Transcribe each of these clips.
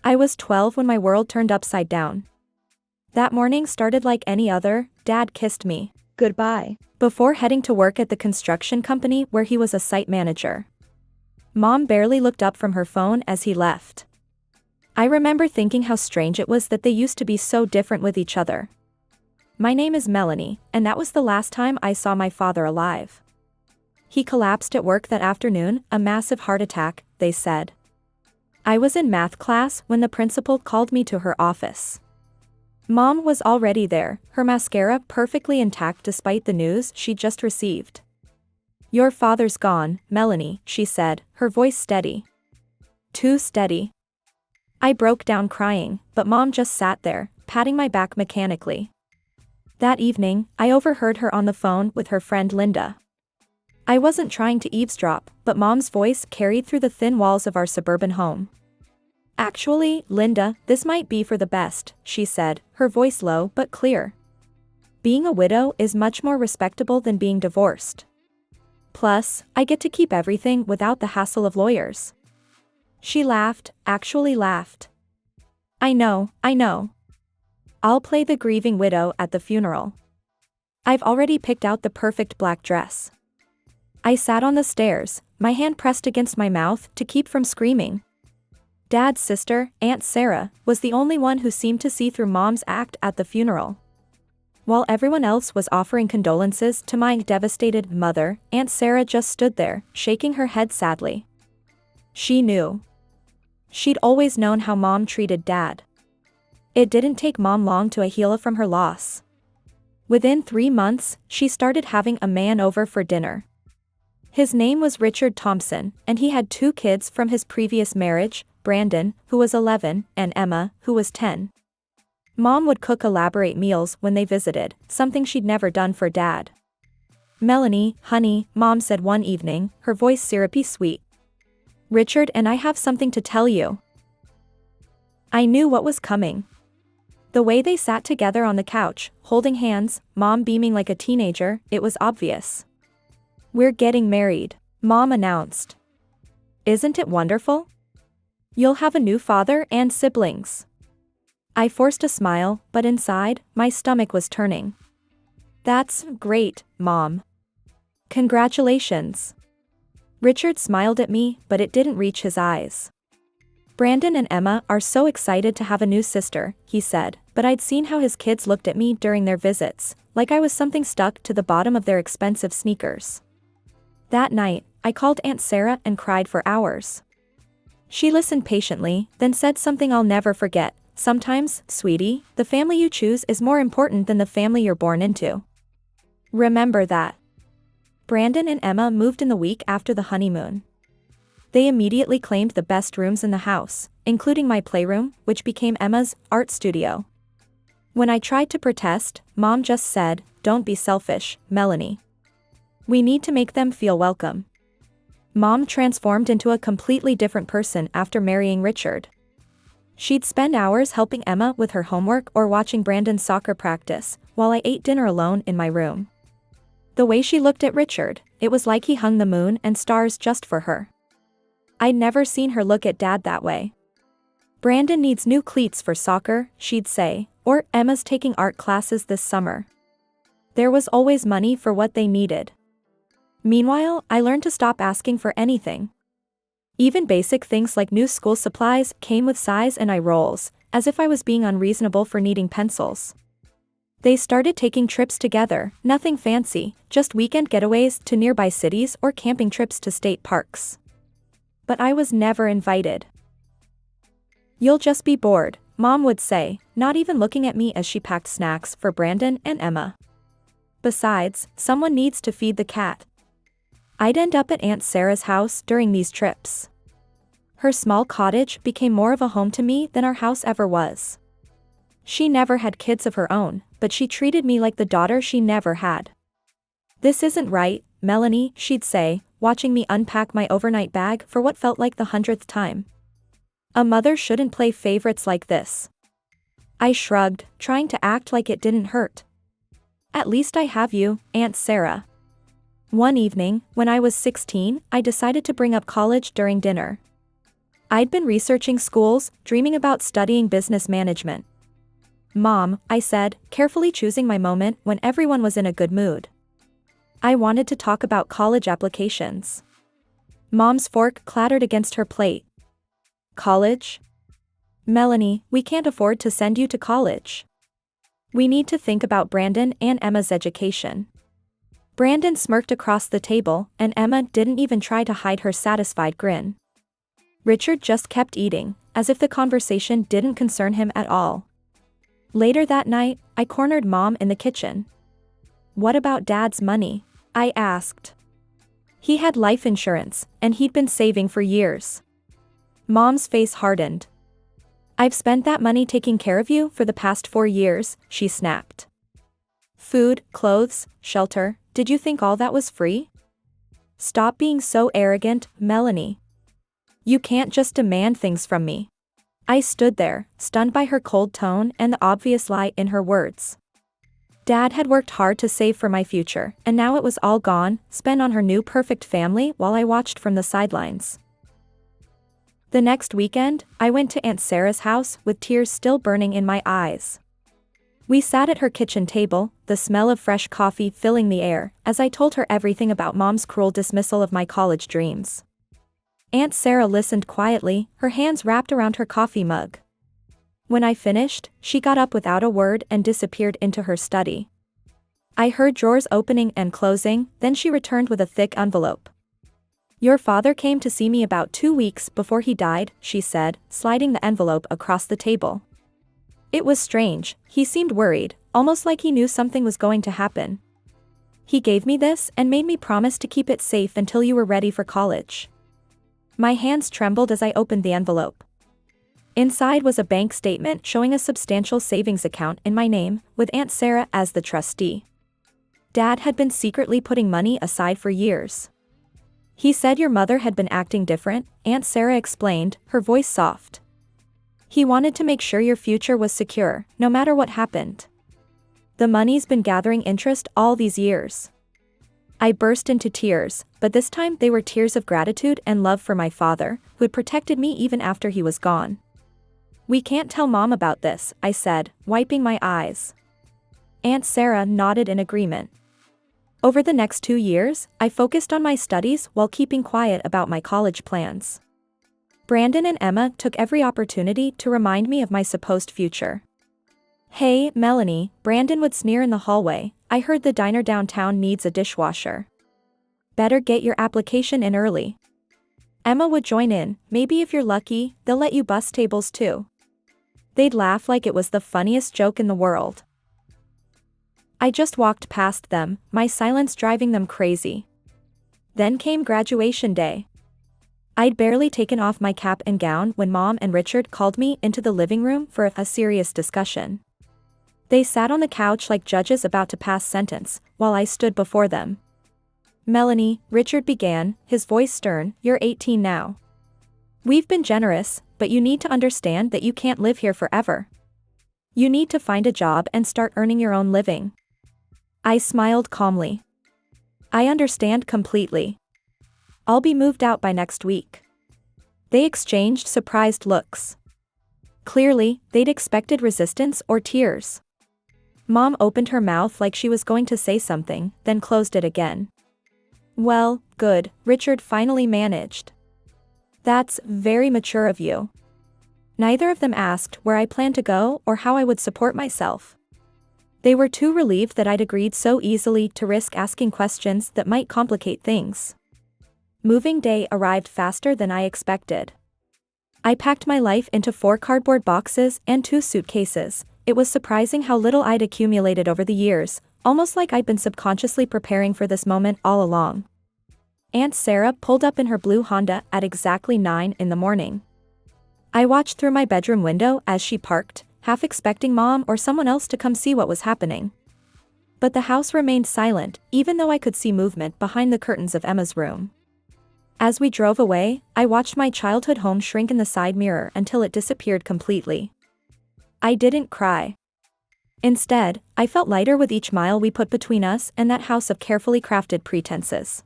I was 12 when my world turned upside down. That morning started like any other. Dad kissed me goodbye before heading to work at the construction company where he was a site manager. Mom barely looked up from her phone as he left. I remember thinking how strange it was that they used to be so different with each other. My name is Melanie, and that was the last time I saw my father alive. He collapsed at work that afternoon, a massive heart attack, they said. I was in math class when the principal called me to her office. Mom was already there, her mascara perfectly intact despite the news she'd just received. Your father's gone, Melanie, she said, her voice steady. Too steady. I broke down crying, but Mom just sat there, patting my back mechanically. That evening, I overheard her on the phone with her friend Linda. I wasn't trying to eavesdrop, but Mom's voice carried through the thin walls of our suburban home. Actually, Linda, this might be for the best, she said, her voice low but clear. Being a widow is much more respectable than being divorced. Plus, I get to keep everything without the hassle of lawyers. She laughed, actually laughed. I know. I'll play the grieving widow at the funeral. I've already picked out the perfect black dress. I sat on the stairs, my hand pressed against my mouth to keep from screaming. Dad's sister, Aunt Sarah, was the only one who seemed to see through Mom's act at the funeral. While everyone else was offering condolences to my devastated mother, Aunt Sarah just stood there, shaking her head sadly. She knew. She'd always known how Mom treated Dad. It didn't take Mom long to heal from her loss. Within 3 months, she started having a man over for dinner. His name was Richard Thompson, and he had 2 kids from his previous marriage, Brandon, who was 11, and Emma, who was 10. Mom would cook elaborate meals when they visited, something she'd never done for Dad. Melanie, honey, Mom said one evening, her voice syrupy sweet. Richard and I have something to tell you. I knew what was coming. The way they sat together on the couch, holding hands, Mom beaming like a teenager, it was obvious. We're getting married, Mom announced. Isn't it wonderful? You'll have a new father and siblings. I forced a smile, but inside, my stomach was turning. That's great, Mom. Congratulations. Richard smiled at me, but it didn't reach his eyes. Brandon and Emma are so excited to have a new sister, he said, but I'd seen how his kids looked at me during their visits, like I was something stuck to the bottom of their expensive sneakers. That night, I called Aunt Sarah and cried for hours. She listened patiently, then said something I'll never forget. Sometimes, sweetie, the family you choose is more important than the family you're born into. Remember that. Brandon and Emma moved in the week after the honeymoon. They immediately claimed the best rooms in the house, including my playroom, which became Emma's art studio. When I tried to protest, Mom just said, "Don't be selfish, Melanie. We need to make them feel welcome." Mom transformed into a completely different person after marrying Richard. She'd spend hours helping Emma with her homework or watching Brandon's soccer practice, while I ate dinner alone in my room. The way she looked at Richard, it was like he hung the moon and stars just for her. I'd never seen her look at Dad that way. Brandon needs new cleats for soccer, she'd say, or Emma's taking art classes this summer. There was always money for what they needed. Meanwhile, I learned to stop asking for anything. Even basic things like new school supplies came with size and eye rolls, as if I was being unreasonable for needing pencils. They started taking trips together, nothing fancy, just weekend getaways to nearby cities or camping trips to state parks. But I was never invited. You'll just be bored, Mom would say, not even looking at me as she packed snacks for Brandon and Emma. Besides, someone needs to feed the cat. I'd end up at Aunt Sarah's house during these trips. Her small cottage became more of a home to me than our house ever was. She never had kids of her own, but she treated me like the daughter she never had. This isn't right, Melanie, she'd say, watching me unpack my overnight bag for what felt like the 100th time. A mother shouldn't play favorites like this. I shrugged, trying to act like it didn't hurt. At least I have you, Aunt Sarah. One evening, when I was 16, I decided to bring up college during dinner. I'd been researching schools, dreaming about studying business management. Mom, I said, carefully choosing my moment when everyone was in a good mood. I wanted to talk about college applications. Mom's fork clattered against her plate. College? Melanie, we can't afford to send you to college. We need to think about Brandon and Emma's education. Brandon smirked across the table, and Emma didn't even try to hide her satisfied grin. Richard just kept eating, as if the conversation didn't concern him at all. Later that night, I cornered Mom in the kitchen. What about Dad's money? I asked. He had life insurance, and he'd been saving for years. Mom's face hardened. I've spent that money taking care of you for the past 4 years, she snapped. Food, clothes, shelter, did you think all that was free? Stop being so arrogant, Melanie. You can't just demand things from me. I stood there, stunned by her cold tone and the obvious lie in her words. Dad had worked hard to save for my future, and now it was all gone, spent on her new perfect family while I watched from the sidelines. The next weekend, I went to Aunt Sarah's house with tears still burning in my eyes. We sat at her kitchen table, the smell of fresh coffee filling the air, as I told her everything about Mom's cruel dismissal of my college dreams. Aunt Sarah listened quietly, her hands wrapped around her coffee mug. When I finished, she got up without a word and disappeared into her study. I heard drawers opening and closing, then she returned with a thick envelope. Your father came to see me about 2 weeks before he died, she said, sliding the envelope across the table. It was strange, he seemed worried, almost like he knew something was going to happen. He gave me this and made me promise to keep it safe until you were ready for college. My hands trembled as I opened the envelope. Inside was a bank statement showing a substantial savings account in my name, with Aunt Sarah as the trustee. Dad had been secretly putting money aside for years. He said your mother had been acting different, Aunt Sarah explained, her voice soft. He wanted to make sure your future was secure, no matter what happened. The money's been gathering interest all these years. I burst into tears, but this time they were tears of gratitude and love for my father, who had protected me even after he was gone. We can't tell Mom about this, I said, wiping my eyes. Aunt Sarah nodded in agreement. Over the next 2 years, I focused on my studies while keeping quiet about my college plans. Brandon and Emma took every opportunity to remind me of my supposed future. Hey, Melanie, Brandon would sneer in the hallway, I heard the diner downtown needs a dishwasher. Better get your application in early. Emma would join in, maybe if you're lucky, they'll let you bus tables too. They'd laugh like it was the funniest joke in the world. I just walked past them, my silence driving them crazy. Then came graduation day. I'd barely taken off my cap and gown when Mom and Richard called me into the living room for a serious discussion. They sat on the couch like judges about to pass sentence, while I stood before them. Melanie, Richard began, his voice stern, you're 18 now. We've been generous, but you need to understand that you can't live here forever. You need to find a job and start earning your own living. I smiled calmly. I understand completely. I'll be moved out by next week. They exchanged surprised looks. Clearly, they'd expected resistance or tears. Mom opened her mouth like she was going to say something, then closed it again. Well, good, Richard finally managed. That's very mature of you. Neither of them asked where I planned to go or how I would support myself. They were too relieved that I'd agreed so easily to risk asking questions that might complicate things. Moving day arrived faster than I expected. I packed my life into 4 cardboard boxes and 2 suitcases. It was surprising how little I'd accumulated over the years, almost like I'd been subconsciously preparing for this moment all along. Aunt Sarah pulled up in her blue Honda at exactly 9 in the morning. I watched through my bedroom window as she parked, half expecting Mom or someone else to come see what was happening. But the house remained silent, even though I could see movement behind the curtains of Emma's room. As we drove away, I watched my childhood home shrink in the side mirror until it disappeared completely. I didn't cry. Instead, I felt lighter with each mile we put between us and that house of carefully crafted pretenses.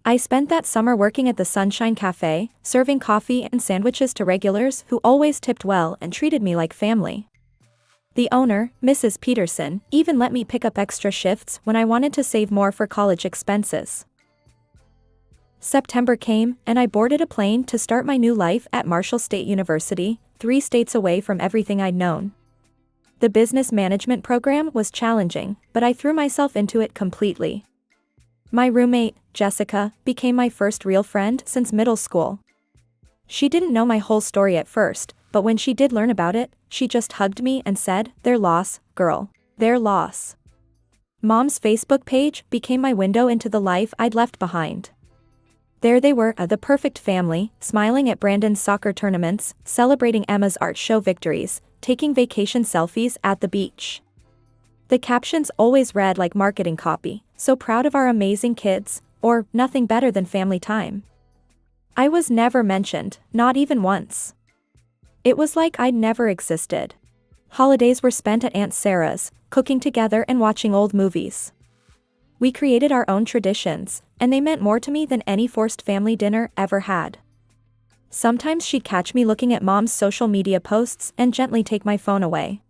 I spent that summer working at the Sunshine Cafe, serving coffee and sandwiches to regulars who always tipped well and treated me like family. The owner, Mrs. Peterson, even let me pick up extra shifts when I wanted to save more for college expenses. September came, and I boarded a plane to start my new life at Marshall State University, 3 states away from everything I'd known. The business management program was challenging, but I threw myself into it completely. My roommate, Jessica, became my first real friend since middle school. She didn't know my whole story at first, but when she did learn about it, she just hugged me and said, "Their loss, girl. Their loss." Mom's Facebook page became my window into the life I'd left behind. There they were, the perfect family, smiling at Brandon's soccer tournaments, celebrating Emma's art show victories, taking vacation selfies at the beach. The captions always read like marketing copy, "So proud of our amazing kids," or "Nothing better than family time." I was never mentioned, not even once. It was like I'd never existed. Holidays were spent at Aunt Sarah's, cooking together and watching old movies. We created our own traditions, and they meant more to me than any forced family dinner ever had. Sometimes she'd catch me looking at Mom's social media posts and gently take my phone away.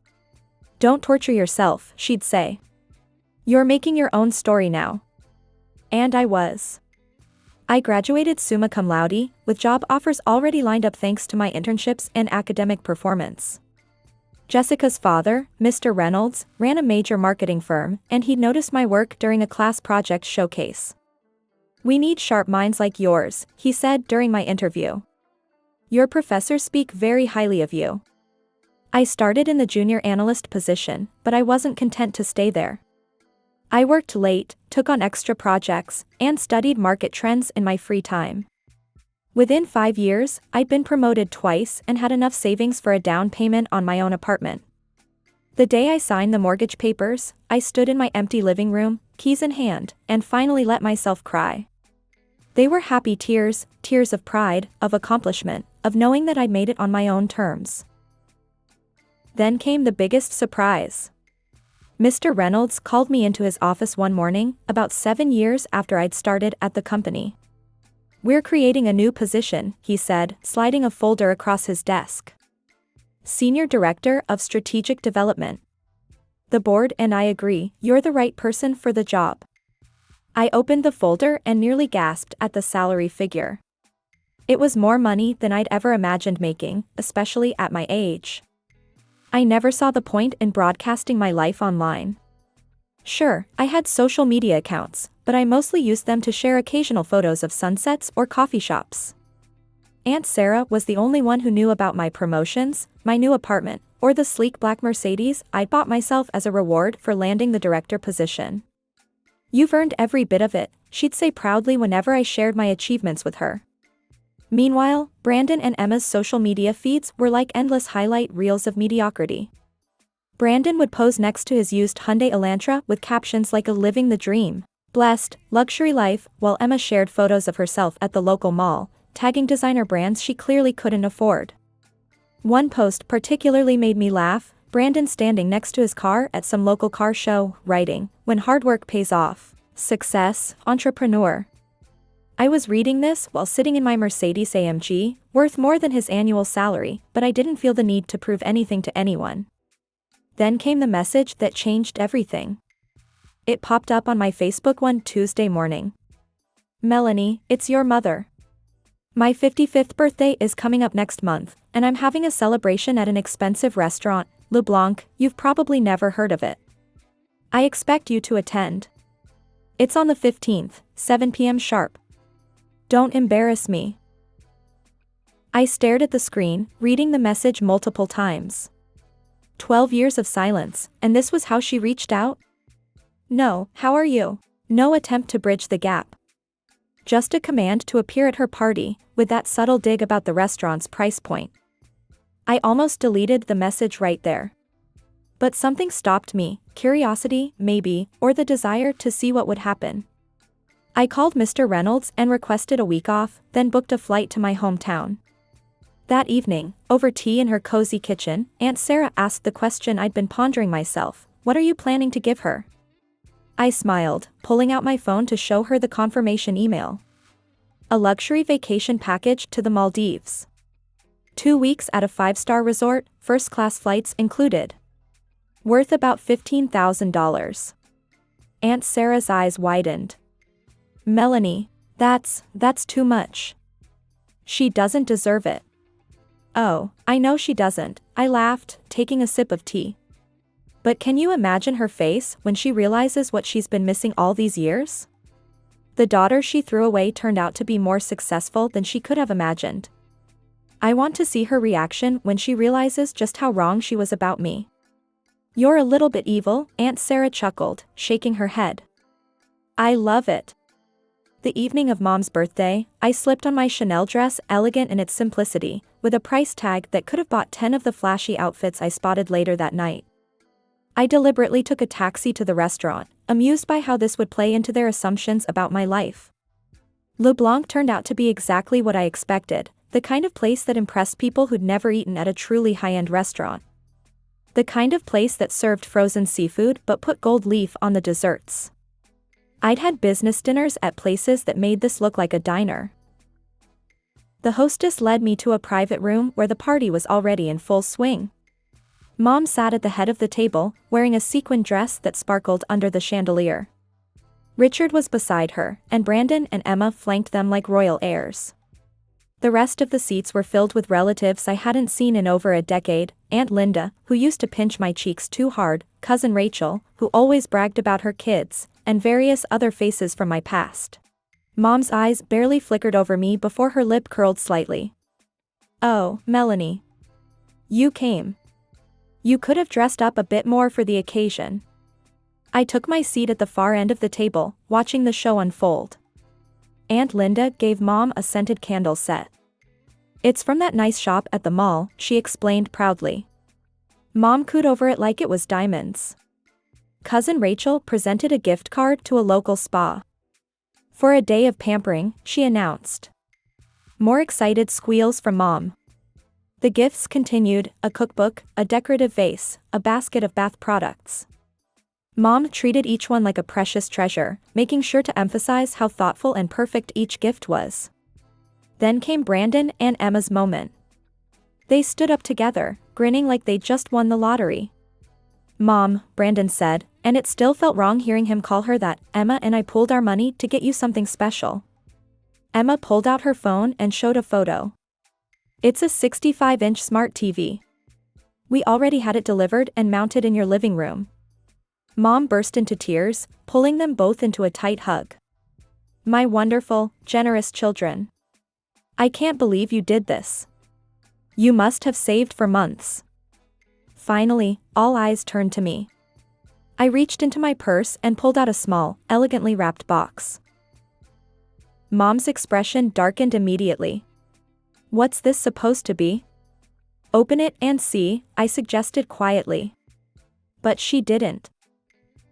"Don't torture yourself," she'd say. "You're making your own story now." And I was. I graduated summa cum laude, with job offers already lined up thanks to my internships and academic performance. Jessica's father, Mr. Reynolds, ran a major marketing firm, and he'd noticed my work during a class project showcase. "We need sharp minds like yours," he said during my interview. "Your professors speak very highly of you." I started in the junior analyst position, but I wasn't content to stay there. I worked late, took on extra projects, and studied market trends in my free time. Within 5 years, I'd been promoted twice and had enough savings for a down payment on my own apartment. The day I signed the mortgage papers, I stood in my empty living room, keys in hand, and finally let myself cry. They were happy tears, tears of pride, of accomplishment, of knowing that I'd made it on my own terms. Then came the biggest surprise. Mr. Reynolds called me into his office one morning, about 7 years after I'd started at the company. "We're creating a new position," he said, sliding a folder across his desk. "Senior Director of Strategic Development. The board and I agree, you're the right person for the job." I opened the folder and nearly gasped at the salary figure. It was more money than I'd ever imagined making, especially at my age. I never saw the point in broadcasting my life online. Sure, I had social media accounts, but I mostly used them to share occasional photos of sunsets or coffee shops. Aunt Sarah was the only one who knew about my promotions, my new apartment, or the sleek black Mercedes I'd bought myself as a reward for landing the director position. "You've earned every bit of it," she'd say proudly whenever I shared my achievements with her. Meanwhile, Brandon and Emma's social media feeds were like endless highlight reels of mediocrity. Brandon would pose next to his used Hyundai Elantra with captions like "a living the dream," "blessed," "luxury life," while Emma shared photos of herself at the local mall, tagging designer brands she clearly couldn't afford. One post particularly made me laugh, Brandon standing next to his car at some local car show, writing, "When hard work pays off. Success, entrepreneur." I was reading this while sitting in my Mercedes AMG, worth more than his annual salary, but I didn't feel the need to prove anything to anyone. Then came the message that changed everything. It popped up on my Facebook one Tuesday morning. "Melanie, it's your mother. My 55th birthday is coming up next month, and I'm having a celebration at an expensive restaurant, Le Blanc. You've probably never heard of it. I expect you to attend. It's on the 15th, 7 p.m. sharp. Don't embarrass me." I stared at the screen, reading the message multiple times. 12 years of silence, and this was how she reached out? No, "How are you?" No attempt to bridge the gap. Just a command to appear at her party, with that subtle dig about the restaurant's price point. I almost deleted the message right there. But something stopped me, curiosity, maybe, or the desire to see what would happen. I called Mr. Reynolds and requested a week off, then booked a flight to my hometown. That evening, over tea in her cozy kitchen, Aunt Sarah asked the question I'd been pondering myself, "What are you planning to give her?" I smiled, pulling out my phone to show her the confirmation email. A luxury vacation package to the Maldives. 2 weeks at a 5-star resort, first-class flights included. Worth about $15,000. Aunt Sarah's eyes widened. Melanie, that's too much. She doesn't deserve it. Oh, I know she doesn't, I laughed, taking a sip of tea. But can you imagine her face when she realizes what she's been missing all these years? The daughter she threw away turned out to be more successful than she could have imagined. I want to see her reaction when she realizes just how wrong she was about me. You're a little bit evil, Aunt Sarah chuckled, shaking her head. I love it. The evening of Mom's birthday, I slipped on my Chanel dress, elegant in its simplicity, with a price tag that could have bought 10 of the flashy outfits I spotted later that night. I deliberately took a taxi to the restaurant, amused by how this would play into their assumptions about my life. Le Blanc turned out to be exactly what I expected, the kind of place that impressed people who'd never eaten at a truly high-end restaurant. The kind of place that served frozen seafood but put gold leaf on the desserts. I'd had business dinners at places that made this look like a diner. The hostess led me to a private room where the party was already in full swing. Mom sat at the head of the table, wearing a sequin dress that sparkled under the chandelier. Richard was beside her, and Brandon and Emma flanked them like royal heirs. The rest of the seats were filled with relatives I hadn't seen in over a decade, Aunt Linda, who used to pinch my cheeks too hard, Cousin Rachel, who always bragged about her kids, and various other faces from my past. Mom's eyes barely flickered over me before her lip curled slightly. Oh, Melanie. You came. You could have dressed up a bit more for the occasion. I took my seat at the far end of the table, watching the show unfold. Aunt Linda gave Mom a scented candle set. It's from that nice shop at the mall, she explained proudly. Mom cooed over it like it was diamonds. Cousin Rachel presented a gift card to a local spa. For a day of pampering, she announced. More excited squeals from Mom. The gifts continued, a cookbook, a decorative vase, a basket of bath products. Mom treated each one like a precious treasure, making sure to emphasize how thoughtful and perfect each gift was. Then came Brandon and Emma's moment. They stood up together, grinning like they'd just won the lottery. Mom, Brandon said, and it still felt wrong hearing him call her that, Emma and I pooled our money to get you something special. Emma pulled out her phone and showed a photo. It's a 65-inch smart TV. We already had it delivered and mounted in your living room. Mom burst into tears, pulling them both into a tight hug. My wonderful, generous children. I can't believe you did this. You must have saved for months. Finally, all eyes turned to me. I reached into my purse and pulled out a small, elegantly wrapped box. Mom's expression darkened immediately. What's this supposed to be? Open it and see, I suggested quietly. But she didn't.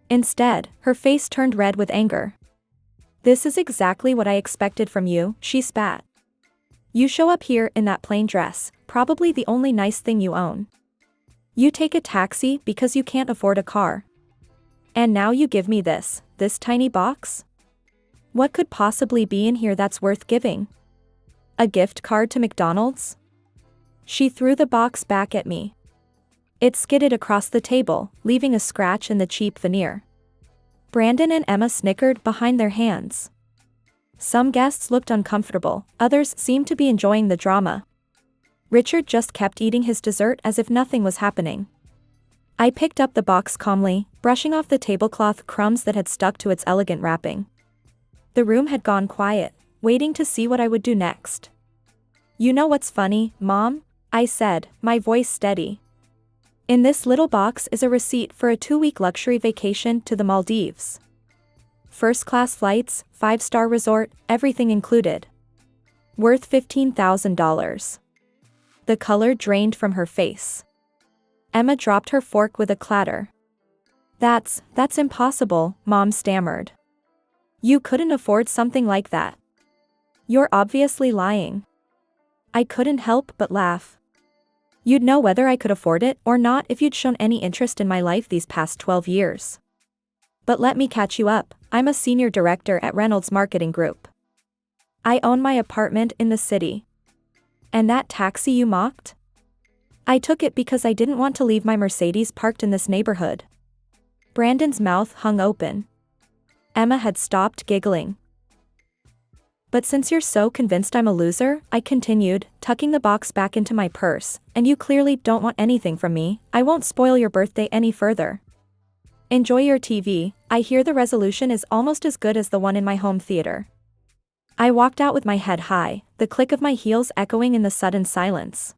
Instead, her face turned red with anger. This is exactly what I expected from you, she spat. You show up here in that plain dress, probably the only nice thing you own. You take a taxi because you can't afford a car. And now you give me this tiny box? What could possibly be in here that's worth giving? A gift card to McDonald's? She threw the box back at me. It skidded across the table, leaving a scratch in the cheap veneer. Brandon and Emma snickered behind their hands. Some guests looked uncomfortable, others seemed to be enjoying the drama. Richard just kept eating his dessert as if nothing was happening. I picked up the box calmly, brushing off the tablecloth crumbs that had stuck to its elegant wrapping. The room had gone quiet, waiting to see what I would do next. You know what's funny, Mom? I said, my voice steady. In this little box is a receipt for a 2-week luxury vacation to the Maldives. First-class flights, 5-star resort, everything included. Worth $15,000. The color drained from her face. Emma dropped her fork with a clatter. That's impossible, Mom stammered. You couldn't afford something like that. You're obviously lying. I couldn't help but laugh. You'd know whether I could afford it or not if you'd shown any interest in my life these past 12 years. But let me catch you up, I'm a senior director at Reynolds Marketing Group. I own my apartment in the city. And that taxi you mocked? I took it because I didn't want to leave my Mercedes parked in this neighborhood. Brandon's mouth hung open. Emma had stopped giggling. But since you're so convinced I'm a loser, I continued, tucking the box back into my purse, and you clearly don't want anything from me, I won't spoil your birthday any further. Enjoy your TV, I hear the resolution is almost as good as the one in my home theater. I walked out with my head high, the click of my heels echoing in the sudden silence.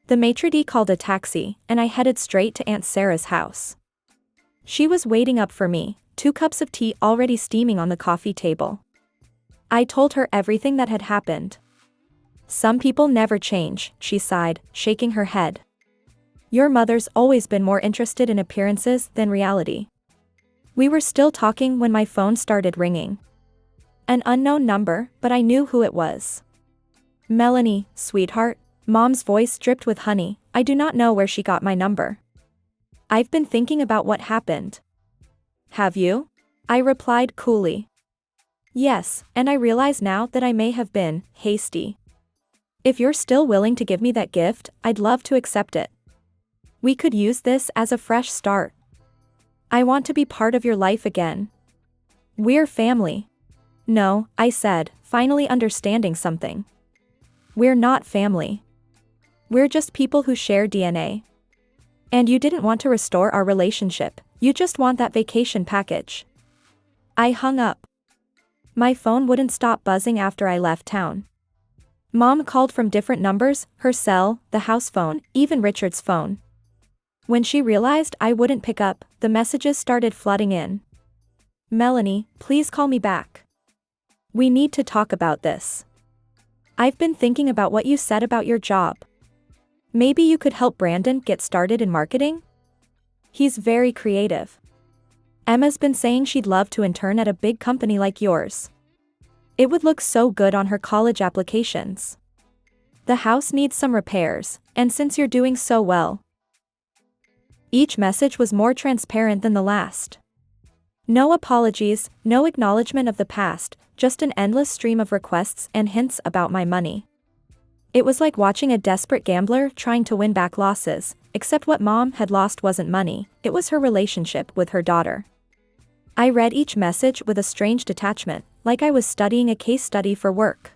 The maitre d' called a taxi, and I headed straight to Aunt Sarah's house. She was waiting up for me, 2 cups of tea already steaming on the coffee table. I told her everything that had happened. Some people never change, she sighed, shaking her head. Your mother's always been more interested in appearances than reality. We were still talking when my phone started ringing. An unknown number, but I knew who it was. Melanie, sweetheart, Mom's voice dripped with honey, I do not know where she got my number. I've been thinking about what happened. Have you? I replied coolly. Yes, and I realize now that I may have been hasty. If you're still willing to give me that gift, I'd love to accept it. We could use this as a fresh start. I want to be part of your life again. We're family. No, I said, finally understanding something. We're not family. We're just people who share DNA. And you didn't want to restore our relationship, you just want that vacation package. I hung up. My phone wouldn't stop buzzing after I left town. Mom called from different numbers, her cell, the house phone, even Richard's phone. When she realized I wouldn't pick up, the messages started flooding in. Melanie, please call me back. We need to talk about this. I've been thinking about what you said about your job. Maybe you could help Brandon get started in marketing? He's very creative. Emma's been saying she'd love to intern at a big company like yours. It would look so good on her college applications. The house needs some repairs, and since you're doing so well. Each message was more transparent than the last. No apologies, no acknowledgement of the past, just an endless stream of requests and hints about my money. It was like watching a desperate gambler trying to win back losses, except what Mom had lost wasn't money, it was her relationship with her daughter. I read each message with a strange detachment, like I was studying a case study for work.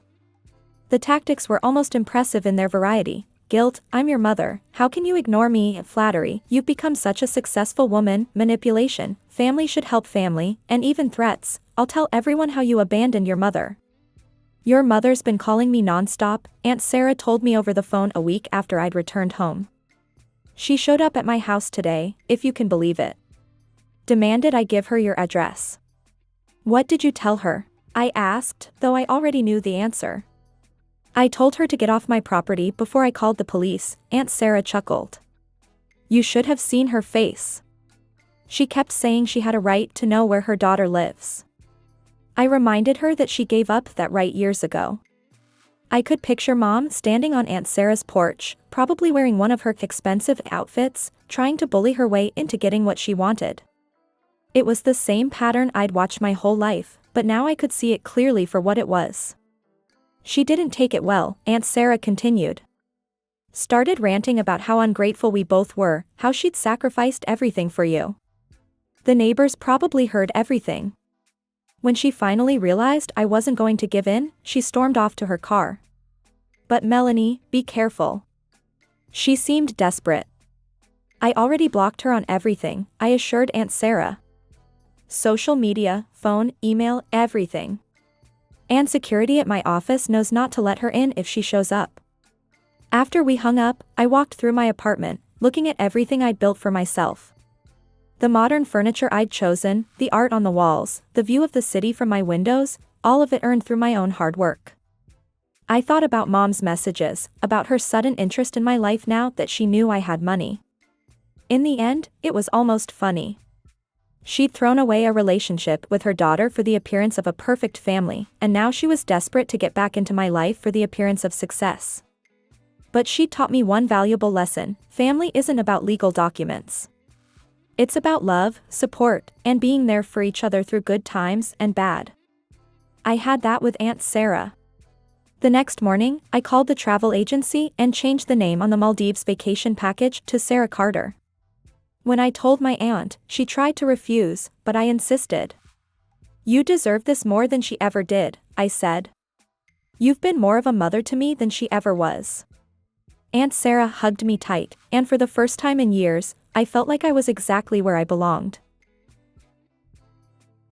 The tactics were almost impressive in their variety. Guilt, I'm your mother, how can you ignore me? Flattery, you've become such a successful woman. Manipulation, family should help family, and even threats, I'll tell everyone how you abandoned your mother. Your mother's been calling me nonstop, Aunt Sarah told me over the phone a week after I'd returned home. She showed up at my house today, if you can believe it. Demanded I give her your address. What did you tell her? I asked, though I already knew the answer. I told her to get off my property before I called the police, Aunt Sarah chuckled. You should have seen her face. She kept saying she had a right to know where her daughter lives. I reminded her that she gave up that right years ago. I could picture Mom standing on Aunt Sarah's porch, probably wearing one of her expensive outfits, trying to bully her way into getting what she wanted. It was the same pattern I'd watched my whole life, but now I could see it clearly for what it was. She didn't take it well, Aunt Sarah continued. Started ranting about how ungrateful we both were, how she'd sacrificed everything for you. The neighbors probably heard everything. When she finally realized I wasn't going to give in, she stormed off to her car. But Melanie, be careful. She seemed desperate. I already blocked her on everything, I assured Aunt Sarah. Social media, phone, email, everything. And security at my office knows not to let her in if she shows up. After we hung up, I walked through my apartment, looking at everything I'd built for myself. The modern furniture I'd chosen, the art on the walls, the view of the city from my windows, all of it earned through my own hard work. I thought about Mom's messages, about her sudden interest in my life now that she knew I had money. In the end, it was almost funny. She'd thrown away a relationship with her daughter for the appearance of a perfect family, and now she was desperate to get back into my life for the appearance of success. But she taught me one valuable lesson: family isn't about legal documents. It's about love, support, and being there for each other through good times and bad. I had that with Aunt Sarah. The next morning, I called the travel agency and changed the name on the Maldives vacation package to Sarah Carter. When I told my aunt, she tried to refuse, but I insisted. "You deserve this more than she ever did," I said. "You've been more of a mother to me than she ever was." Aunt Sarah hugged me tight, and for the first time in years, I felt like I was exactly where I belonged.